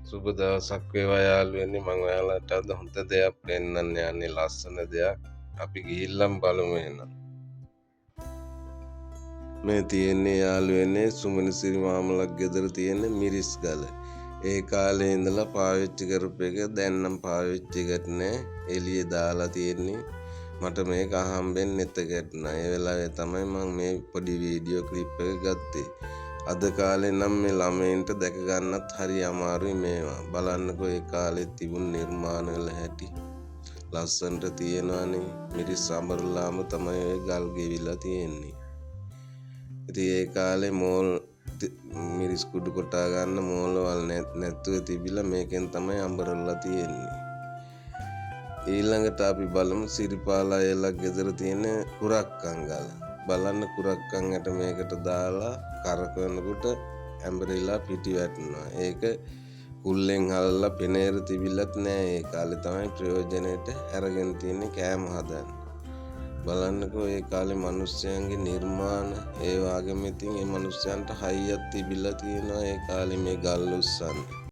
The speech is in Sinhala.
සුබ දවසක් වේවා යාළුවනි. මම ඔයාලට අද හොඳ දෙයක් පෙන්වන්න යන්නේ, ලස්සන දෙයක්. අපි ගිහිල්ලම් බලමු එහෙනම්. මේ තියෙන්නේ යාළුවනේ සුමනසිරි මාමලක් ගෙදර තියෙන මිරිස් ගල. ඒ කාලේ ඉඳලා පාවිච්චි කරපු එක දැන් නම් පාවිච්චි කරන්නේ නැහැ. එළියේ දාලා තියෙන්නේ. මට මේක අහම්බෙන් නැතකටනා. ඒ වෙලාවේ තමයි මම මේ පොඩි වීඩියෝ ක්ලිප් එක ගත්තේ. අද කාලේ නම් මේ ළමයින්ට දැක ගන්නත් හරි අමාරුයි මේවා. බලන්නකෝ ඒ කාලේ තිබුණු නිර්මාණ වල හැටි. ලස්සනට තියෙනවානේ. මිරිස් අඹරලාම තමයි ඔය ගල් ගෙවිලා තියෙන්නේ. ඉතින් ඒ කාලේ මෝල් මිරිස් කුඩු කොටා ගන්න මෝල් වල නැතුව තිබිලා මේකෙන් තමයි අඹරලා තියෙන්නේ. ඊළඟට අපි බලමු සිරිපාලා එලා ගෙදර තියෙන කුරක්කන් ගල. බලන්න කුරක්කන්ට මේකට දාලා කරකවනකොට ඇඹරිලා පිටි වැටෙනවා. ඒක කුල්ලෙන් හලලා පෙනේර තිබිලත් නෑ. ඒ කාලේ තමයි ප්‍රයෝජනෙට අරගෙන තියෙන්නේ කෑම හදන්න. බලන්නකෝ ඒ කාලේ මිනිස්යන්ගේ නිර්මාණ. ඒ වගේම ඉතින් මේ මිනිස්යන්ට හයියක් තිබිලා තියෙනවා ඒ කාලේ මේ ගල් උස්සන්න.